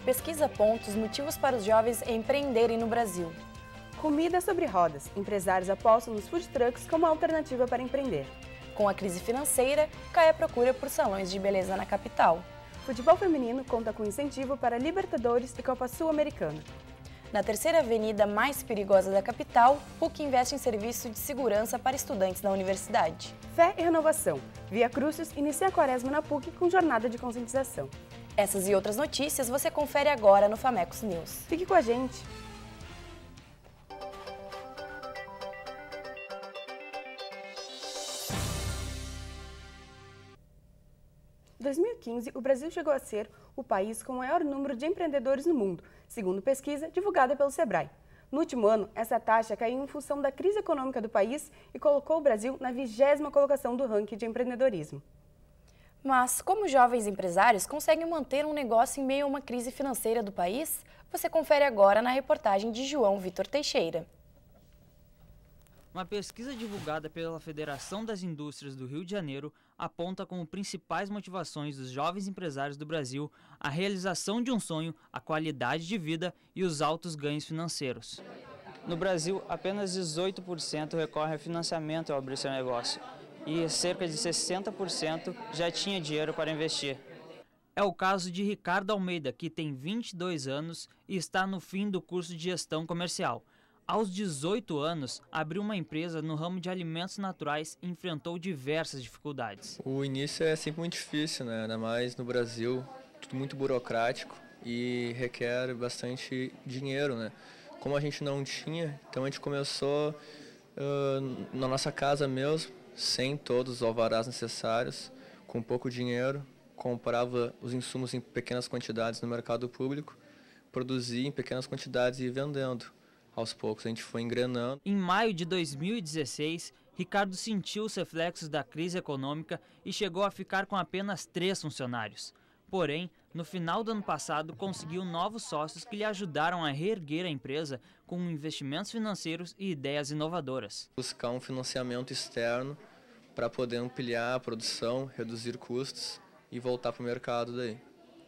Pesquisa aponta os motivos para os jovens empreenderem no Brasil. Comida sobre rodas. Empresários apostam nos food trucks como alternativa para empreender. Com a crise financeira, cai a procura por salões de beleza na capital. Futebol feminino conta com incentivo para Libertadores e Copa Sul-Americana. Na terceira avenida mais perigosa da capital, PUC investe em serviço de segurança para estudantes da universidade. Fé e renovação. Via Crucis inicia a quaresma na PUC com jornada de conscientização. Essas e outras notícias você confere agora no Famecos News. Fique com a gente! Em 2015, o Brasil chegou a ser o país com o maior número de empreendedores no mundo, segundo pesquisa divulgada pelo Sebrae. No último ano, essa taxa caiu em função da crise econômica do país e colocou o Brasil na 20ª colocação do ranking de empreendedorismo. Mas como jovens empresários conseguem manter um negócio em meio a uma crise financeira do país? Você confere agora na reportagem de João Vitor Teixeira. Uma pesquisa divulgada pela Federação das Indústrias do Rio de Janeiro aponta como principais motivações dos jovens empresários do Brasil a realização de um sonho, a qualidade de vida e os altos ganhos financeiros. No Brasil, apenas 18% recorre a financiamento ao abrir seu negócio e cerca de 60% já tinha dinheiro para investir. É o caso de Ricardo Almeida, que tem 22 anos e está no fim do curso de gestão comercial. Aos 18 anos, abriu uma empresa no ramo de alimentos naturais e enfrentou diversas dificuldades. O início é sempre muito difícil, né? Ainda mais no Brasil, tudo muito burocrático e requer bastante dinheiro, né? Como a gente não tinha, então a gente começou na nossa casa mesmo, sem todos os alvarás necessários, com pouco dinheiro, comprava os insumos em pequenas quantidades no mercado público, produzia em pequenas quantidades e ia vendendo. Aos poucos a gente foi engrenando. Em maio de 2016, Ricardo sentiu os reflexos da crise econômica e chegou a ficar com apenas 3 funcionários. Porém, no final do ano passado, conseguiu novos sócios que lhe ajudaram a reerguer a empresa com investimentos financeiros e ideias inovadoras. Buscar um financiamento externo para poder ampliar a produção, reduzir custos e voltar para o mercado daí.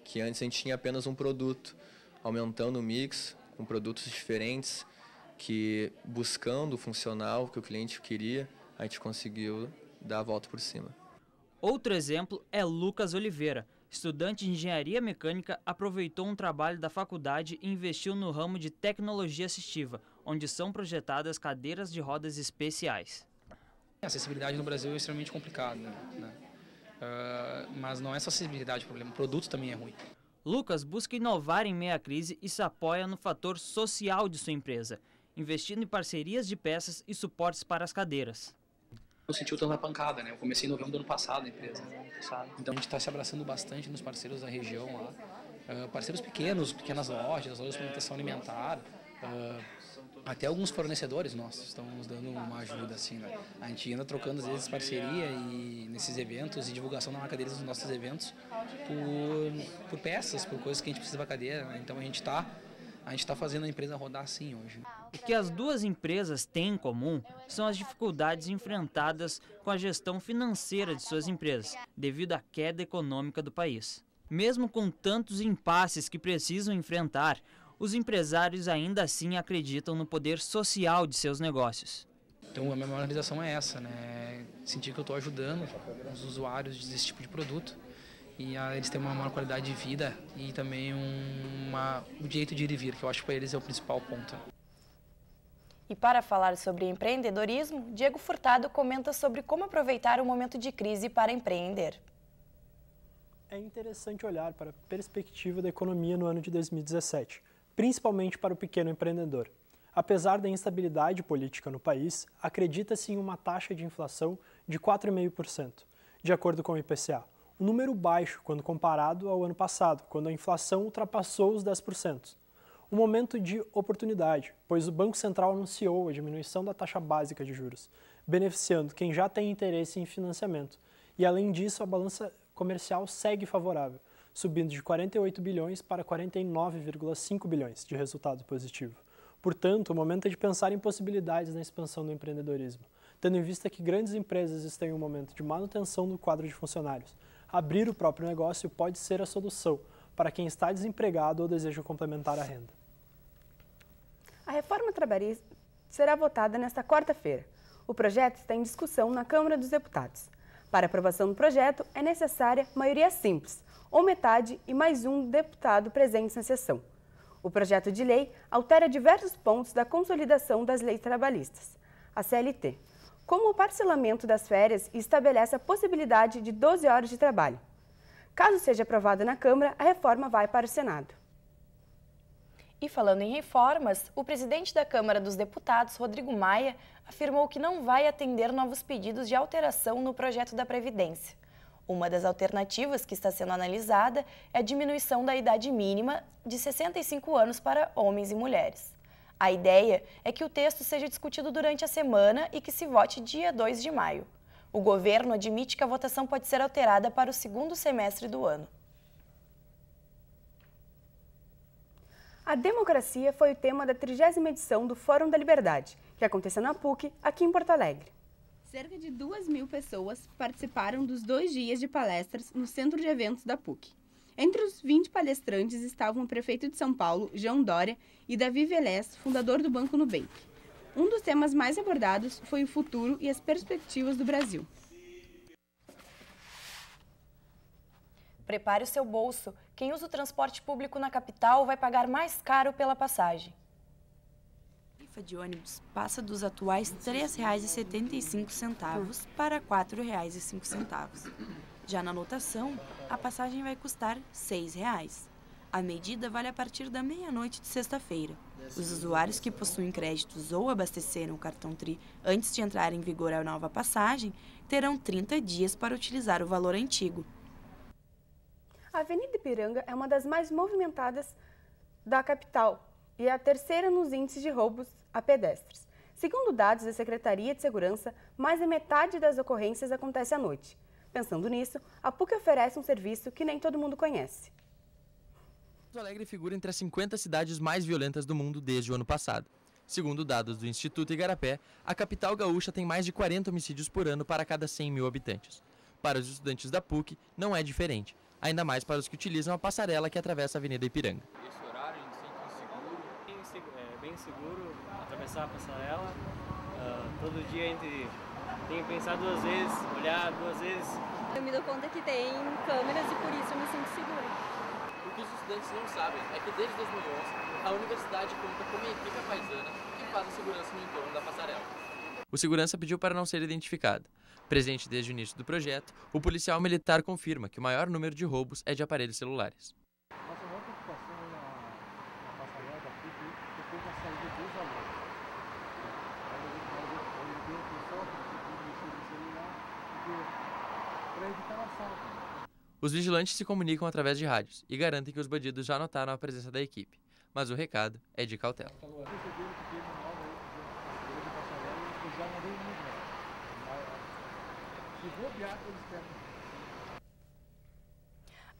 Que antes a gente tinha apenas um produto, aumentando o mix com produtos diferentes, que buscando o funcional que o cliente queria, a gente conseguiu dar a volta por cima. Outro exemplo é Lucas Oliveira. Estudante de engenharia mecânica, aproveitou um trabalho da faculdade e investiu no ramo de tecnologia assistiva, onde são projetadas cadeiras de rodas especiais. A acessibilidade no Brasil é extremamente complicada, né? Mas não é só acessibilidade o problema, o produto também é ruim. Lucas busca inovar em meio à crise e se apoia no fator social de sua empresa, investindo em parcerias de peças e suportes para as cadeiras. Eu senti o tanto da pancada, né? Eu comecei em novembro do ano passado a empresa. Então a gente está se abraçando bastante nos parceiros da região lá. Parceiros pequenos, pequenas lojas, lojas de alimentação alimentar, até alguns fornecedores nossos estão nos dando uma ajuda, assim, né? A gente anda trocando às vezes parceria e nesses eventos e divulgação da marca deles nos nossos eventos por peças, por coisas que a gente precisa da cadeira, né? Então a gente está fazendo a empresa rodar assim hoje. O que as duas empresas têm em comum são as dificuldades enfrentadas com a gestão financeira de suas empresas, devido à queda econômica do país. Mesmo com tantos impasses que precisam enfrentar, os empresários ainda assim acreditam no poder social de seus negócios. Então a minha maior realização é essa, né? Sentir que eu estou ajudando os usuários desse tipo de produto e eles têm uma maior qualidade de vida e também o direito de ir e vir, que eu acho que para eles é o principal ponto. E para falar sobre empreendedorismo, Diego Furtado comenta sobre como aproveitar o momento de crise para empreender. É interessante olhar para a perspectiva da economia no ano de 2017, principalmente para o pequeno empreendedor. Apesar da instabilidade política no país, acredita-se em uma taxa de inflação de 4,5%, de acordo com o IPCA. Um número baixo quando comparado ao ano passado, quando a inflação ultrapassou os 10%. Um momento de oportunidade, pois o Banco Central anunciou a diminuição da taxa básica de juros, beneficiando quem já tem interesse em financiamento. E além disso, a balança comercial segue favorável, subindo de 48 bilhões para 49,5 bilhões de resultado positivo. Portanto, o momento é de pensar em possibilidades na expansão do empreendedorismo, tendo em vista que grandes empresas estão em um momento de manutenção do quadro de funcionários. Abrir o próprio negócio pode ser a solução para quem está desempregado ou deseja complementar a renda. A reforma trabalhista será votada nesta quarta-feira. O projeto está em discussão na Câmara dos Deputados. Para aprovação do projeto, é necessária maioria simples, ou metade e mais um deputado presente na sessão. O projeto de lei altera diversos pontos da consolidação das leis trabalhistas, a CLT, como o parcelamento das férias e estabelece a possibilidade de 12 horas de trabalho. Caso seja aprovada na Câmara, a reforma vai para o Senado. E falando em reformas, o presidente da Câmara dos Deputados, Rodrigo Maia, afirmou que não vai atender novos pedidos de alteração no projeto da Previdência. Uma das alternativas que está sendo analisada é a diminuição da idade mínima de 65 anos para homens e mulheres. A ideia é que o texto seja discutido durante a semana e que se vote dia 2 de maio. O governo admite que a votação pode ser alterada para o segundo semestre do ano. A democracia foi o tema da 30ª edição do Fórum da Liberdade, que aconteceu na PUC, aqui em Porto Alegre. Cerca de 2.000 pessoas participaram dos 2 dias de palestras no Centro de Eventos da PUC. Entre os 20 palestrantes estavam o prefeito de São Paulo, João Dória, e Davi Velez, fundador do Banco Nubank. Um dos temas mais abordados foi o futuro e as perspectivas do Brasil. Prepare o seu bolso. Quem usa o transporte público na capital vai pagar mais caro pela passagem. A tarifa de ônibus passa dos atuais R$ 3,75 para R$ 4,05. Já na lotação, a passagem vai custar R$ 6,00. A medida vale a partir da meia-noite de sexta-feira. Os usuários que possuem créditos ou abasteceram o cartão TRI antes de entrar em vigor a nova passagem terão 30 dias para utilizar o valor antigo. A Avenida Ipiranga é uma das mais movimentadas da capital e é a terceira nos índices de roubos a pedestres. Segundo dados da Secretaria de Segurança, mais da metade das ocorrências acontece à noite. Pensando nisso, a PUC oferece um serviço que nem todo mundo conhece. Porto Alegre figura entre as 50 cidades mais violentas do mundo desde o ano passado. Segundo dados do Instituto Igarapé, a capital gaúcha tem mais de 40 homicídios por ano para cada 100 mil habitantes. Para os estudantes da PUC, não é diferente, ainda mais para os que utilizam a passarela que atravessa a Avenida Ipiranga. Esse horário a gente sente inseguro. É bem seguro atravessar a passarela. Todo dia tem que pensar 2 vezes, olhar 2 vezes. Eu me dou conta que tem câmeras e por isso eu me sinto segura. O que os estudantes não sabem é que desde 2011 a universidade conta com uma equipe paisana que faz a segurança no entorno da passarela. O segurança pediu para não ser identificado. Presente desde o início do projeto, o policial militar confirma que o maior número de roubos é de aparelhos celulares. Nossa maior preocupação na passarela da PUC foi com a saída dos alunos. Para evitar assalto. Os vigilantes se comunicam através de rádios e garantem que os bandidos já notaram a presença da equipe, mas o recado é de cautela.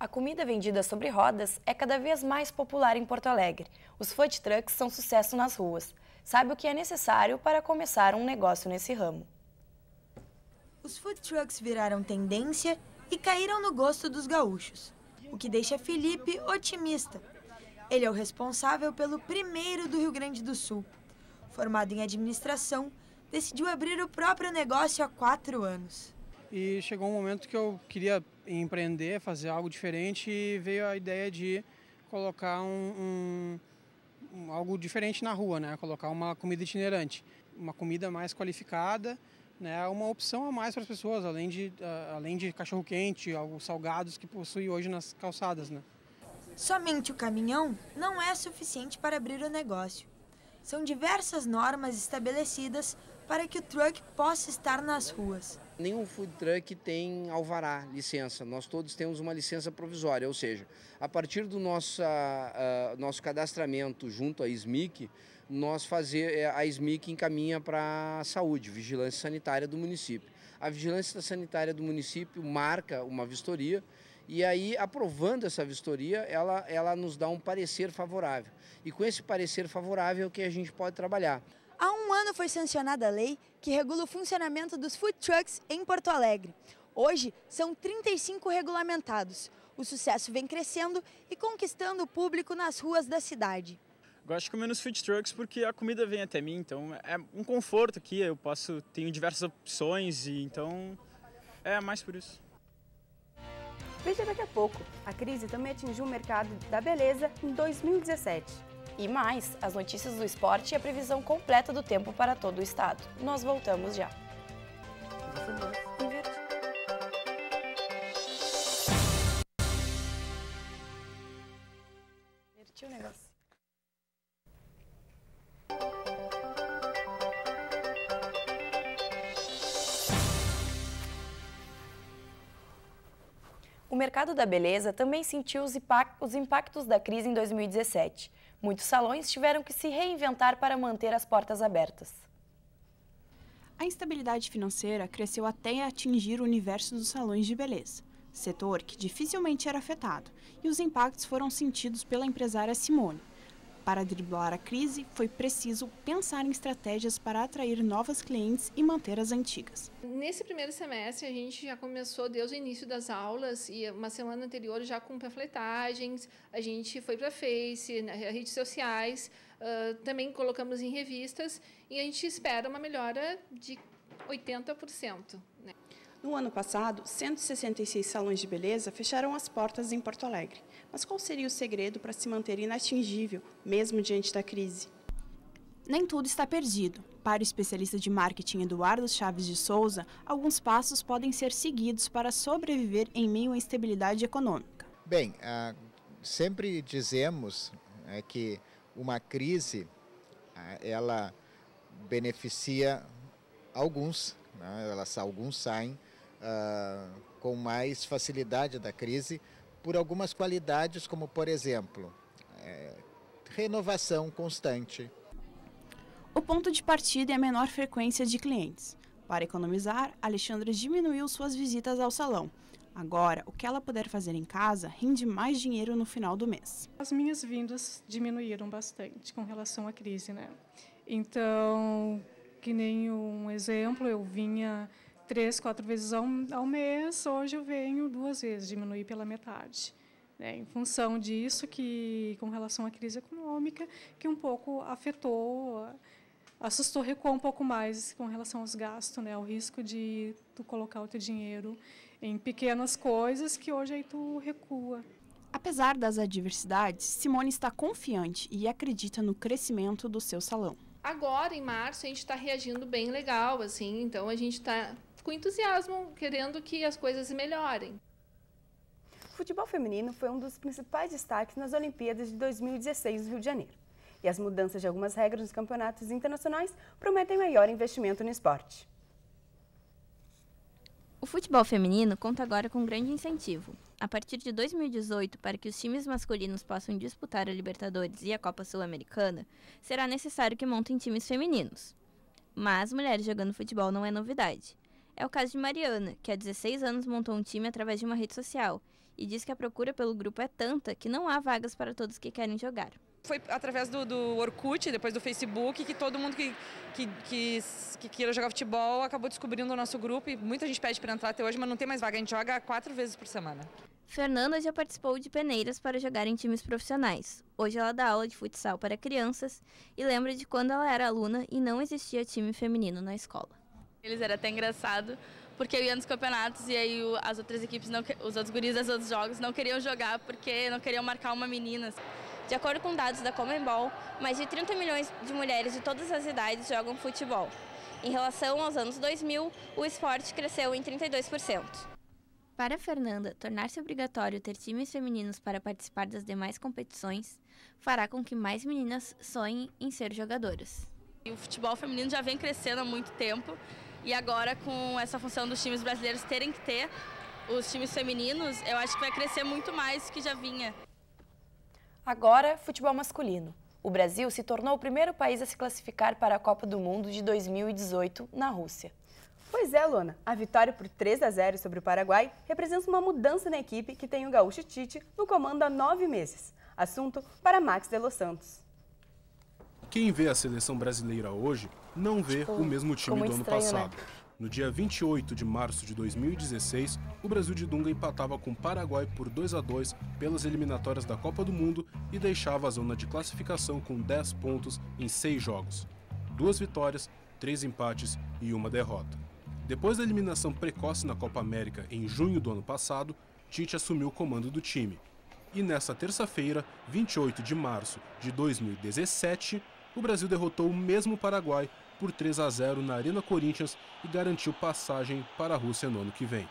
A comida vendida sobre rodas é cada vez mais popular em Porto Alegre. Os food trucks são sucesso nas ruas. Sabe o que é necessário para começar um negócio nesse ramo? Os food trucks viraram tendência e caíram no gosto dos gaúchos, o que deixa Felipe otimista. Ele é o responsável pelo primeiro do Rio Grande do Sul. Formado em administração, decidiu abrir o próprio negócio há 4 anos. E chegou um momento que eu queria empreender, fazer algo diferente e veio a ideia de colocar algo diferente na rua, né? Colocar uma comida itinerante, uma comida mais qualificada, né? Uma opção a mais para as pessoas, além de cachorro-quente, alguns salgados que possui hoje nas calçadas, né? Somente o caminhão não é suficiente para abrir o negócio. São diversas normas estabelecidas para que o truck possa estar nas ruas. Nenhum food truck tem alvará, licença. Nós todos temos uma licença provisória, ou seja, a partir do nosso cadastramento junto à SMIC, a SMIC encaminha para a saúde, vigilância sanitária do município. A vigilância sanitária do município marca uma vistoria e aí, aprovando essa vistoria, ela nos dá um parecer favorável. E com esse parecer favorável é o que a gente pode trabalhar. Há 1 ano foi sancionada a lei que regula o funcionamento dos food trucks em Porto Alegre. Hoje, são 35 regulamentados. O sucesso vem crescendo e conquistando o público nas ruas da cidade. Gosto de comer nos food trucks porque a comida vem até mim, então é um conforto aqui, tenho diversas opções e então é mais por isso. Veja daqui a pouco, a crise também atingiu o mercado da beleza em 2017. E mais, as notícias do esporte e a previsão completa do tempo para todo o estado. Nós voltamos já. Invertiu o negócio. O mercado da beleza também sentiu os impactos da crise em 2017. Muitos salões tiveram que se reinventar para manter as portas abertas. A instabilidade financeira cresceu até atingir o universo dos salões de beleza, setor que dificilmente era afetado, e os impactos foram sentidos pela empresária Simone. Para driblar a crise, foi preciso pensar em estratégias para atrair novas clientes e manter as antigas. Nesse primeiro semestre, a gente já começou desde o início das aulas e uma semana anterior já com panfletagens, a gente foi para Face, nas redes sociais, também colocamos em revistas e a gente espera uma melhora de 80%. Né? No ano passado, 166 salões de beleza fecharam as portas em Porto Alegre. Mas qual seria o segredo para se manter inatingível, mesmo diante da crise? Nem tudo está perdido. Para o especialista de marketing Eduardo Chaves de Souza, alguns passos podem ser seguidos para sobreviver em meio à instabilidade econômica. Bem, sempre dizemos que uma crise ela beneficia alguns, né? Alguns saem com mais facilidade da crise por algumas qualidades, como, por exemplo, renovação constante. O ponto de partida é a menor frequência de clientes. Para economizar, Alexandra diminuiu suas visitas ao salão. Agora, o que ela puder fazer em casa rende mais dinheiro no final do mês. As minhas vindas diminuíram bastante com relação à crise, né? Então, que nem um exemplo, eu vinha 3, 4 vezes ao mês, hoje eu venho 2 vezes, diminuí pela metade. Né? Em função disso, que com relação à crise econômica, que um pouco afetou, assustou, recuou um pouco mais com relação aos gastos, né? O risco de tu colocar o teu dinheiro em pequenas coisas que hoje aí tu recua. Apesar das adversidades, Simone está confiante e acredita no crescimento do seu salão. Agora, em março, a gente está reagindo bem legal, assim, então a gente está com entusiasmo, querendo que as coisas melhorem. O futebol feminino foi um dos principais destaques nas Olimpíadas de 2016 no Rio de Janeiro. E as mudanças de algumas regras nos campeonatos internacionais prometem maior investimento no esporte. O futebol feminino conta agora com um grande incentivo. A partir de 2018, para que os times masculinos possam disputar a Libertadores e a Copa Sul-Americana, será necessário que montem times femininos. Mas mulheres jogando futebol não é novidade. É o caso de Mariana, que há 16 anos montou um time através de uma rede social e diz que a procura pelo grupo é tanta que não há vagas para todos que querem jogar. Foi através do Orkut, depois do Facebook, que todo mundo que queira jogar futebol acabou descobrindo o nosso grupo e muita gente pede para entrar até hoje, mas não tem mais vaga, a gente joga 4 vezes por semana. Fernanda já participou de peneiras para jogar em times profissionais. Hoje ela dá aula de futsal para crianças e lembra de quando ela era aluna e não existia time feminino na escola. Eles era até engraçado, porque eu ia nos campeonatos e aí as outras equipes, os outros guris dos outros jogos não queriam jogar porque não queriam marcar uma menina. De acordo com dados da Conmebol, mais de 30 milhões de mulheres de todas as idades jogam futebol. Em relação aos anos 2000, o esporte cresceu em 32%. Para Fernanda, tornar-se obrigatório ter times femininos para participar das demais competições fará com que mais meninas sonhem em ser jogadoras. O futebol feminino já vem crescendo há muito tempo e agora com essa função dos times brasileiros terem que ter os times femininos, eu acho que vai crescer muito mais do que já vinha. Agora, futebol masculino. O Brasil se tornou o primeiro país a se classificar para a Copa do Mundo de 2018 na Rússia. Pois é, Luana. A vitória por 3-0 sobre o Paraguai representa uma mudança na equipe que tem o gaúcho Tite no comando há 9 meses. Assunto para Max de Los Santos. Quem vê a seleção brasileira hoje não vê o mesmo time do ano passado. Né? No dia 28 de março de 2016, o Brasil de Dunga empatava com o Paraguai por 2-2 pelas eliminatórias da Copa do Mundo e deixava a zona de classificação com 10 pontos em 6 jogos. 2 vitórias, 3 empates e 1 derrota. Depois da eliminação precoce na Copa América em junho do ano passado, Tite assumiu o comando do time. E nesta terça-feira, 28 de março de 2017, o Brasil derrotou o mesmo Paraguai por 3-0 na Arena Corinthians e garantiu passagem para a Rússia no ano que vem.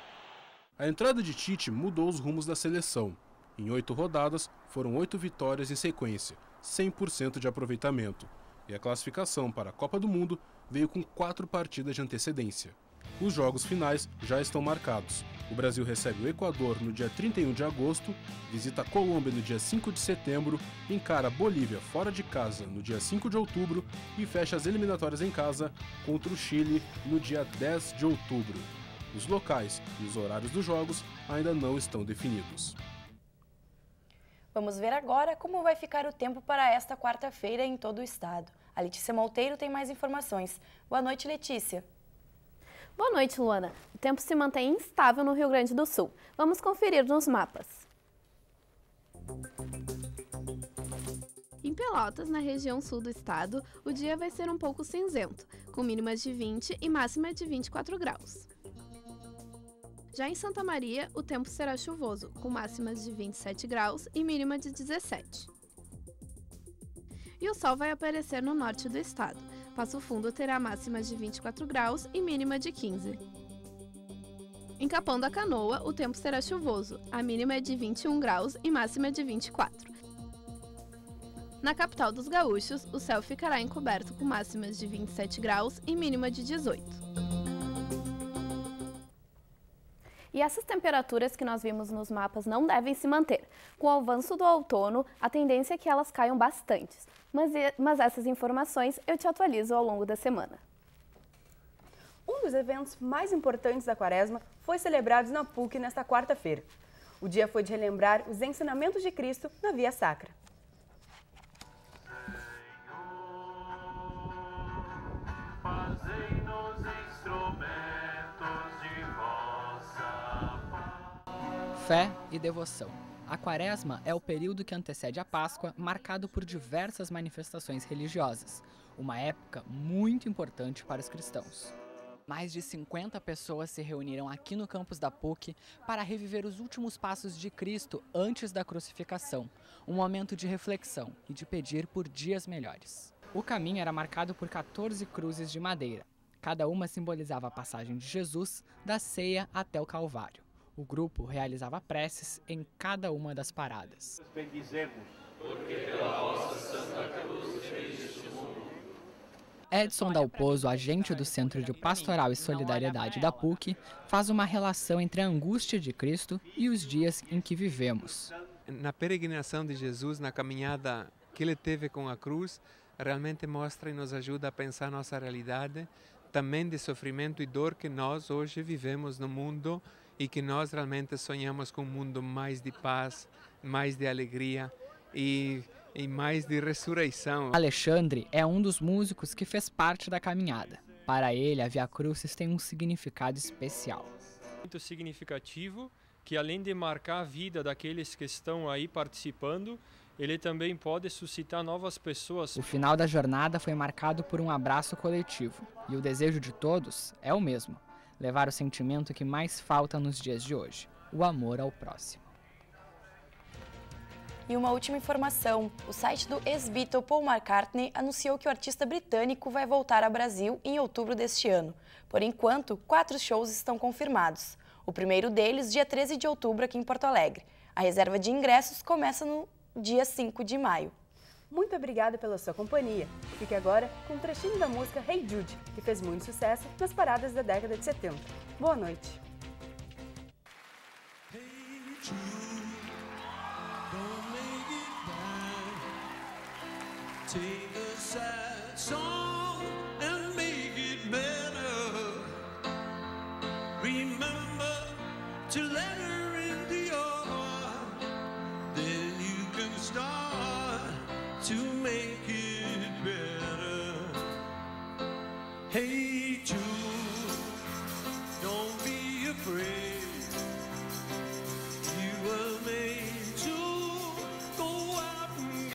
A entrada de Tite mudou os rumos da seleção. Em 8 rodadas, foram 8 vitórias em sequência, 100% de aproveitamento. E a classificação para a Copa do Mundo veio com 4 partidas de antecedência. Os jogos finais já estão marcados. O Brasil recebe o Equador no dia 31 de agosto, visita a Colômbia no dia 5 de setembro, encara a Bolívia fora de casa no dia 5 de outubro e fecha as eliminatórias em casa contra o Chile no dia 10 de outubro. Os locais e os horários dos jogos ainda não estão definidos. Vamos ver agora como vai ficar o tempo para esta quarta-feira em todo o estado. A Letícia Monteiro tem mais informações. Boa noite, Letícia. Boa noite, Luana. O tempo se mantém instável no Rio Grande do Sul. Vamos conferir nos mapas. Em Pelotas, na região sul do estado, o dia vai ser um pouco cinzento, com mínimas de 20 e máxima de 24 graus. Já em Santa Maria, o tempo será chuvoso, com máximas de 27 graus e mínima de 17. E o sol vai aparecer no norte do estado. Passo Fundo terá máximas de 24 graus e mínima de 15. Em Capão da Canoa, o tempo será chuvoso. A mínima é de 21 graus e máxima de 24. Na capital dos gaúchos, o céu ficará encoberto com máximas de 27 graus e mínima de 18. E essas temperaturas que nós vimos nos mapas não devem se manter. Com o avanço do outono, a tendência é que elas caiam bastante. Mas essas informações eu te atualizo ao longo da semana. Um dos eventos mais importantes da Quaresma foi celebrado na PUC nesta quarta-feira. O dia foi de relembrar os ensinamentos de Cristo na Via Sacra. Fé e devoção. A Quaresma é o período que antecede a Páscoa, marcado por diversas manifestações religiosas, uma época muito importante para os cristãos. Mais de 50 pessoas se reuniram aqui no campus da PUC para reviver os últimos passos de Cristo antes da crucificação, um momento de reflexão e de pedir por dias melhores. O caminho era marcado por 14 cruzes de madeira. Cada uma simbolizava a passagem de Jesus da ceia até o Calvário. O grupo realizava preces em cada uma das paradas. Bendizemos, porque pela vossa Santa Cruz fez o mundo. Edson Dalpozo, agente do Centro de Pastoral e Solidariedade da PUC, faz uma relação entre a angústia de Cristo e os dias em que vivemos. Na peregrinação de Jesus, na caminhada que ele teve com a cruz, realmente mostra e nos ajuda a pensar nossa realidade, também de sofrimento e dor que nós hoje vivemos no mundo, e que nós realmente sonhamos com um mundo mais de paz, mais de alegria e mais de ressurreição. Alexandre é um dos músicos que fez parte da caminhada. Para ele, a Via Crucis tem um significado especial. Muito significativo, que além de marcar a vida daqueles que estão aí participando, ele também pode suscitar novas pessoas. O final da jornada foi marcado por um abraço coletivo, e o desejo de todos é o mesmo: levar o sentimento que mais falta nos dias de hoje, o amor ao próximo. E uma última informação, o site do ex-Beatle Paul McCartney anunciou que o artista britânico vai voltar ao Brasil em outubro deste ano. Por enquanto, 4 shows estão confirmados. O primeiro deles, dia 13 de outubro, aqui em Porto Alegre. A reserva de ingressos começa no dia 5 de maio. Muito obrigada pela sua companhia. Fique agora com um trechinho da música Hey Jude, que fez muito sucesso nas paradas da década de 70. Boa noite. Hey Jude, don't make it bad. Take a sad song and make it better. Remember to let her into your heart. Then you can start to make it better. Hey.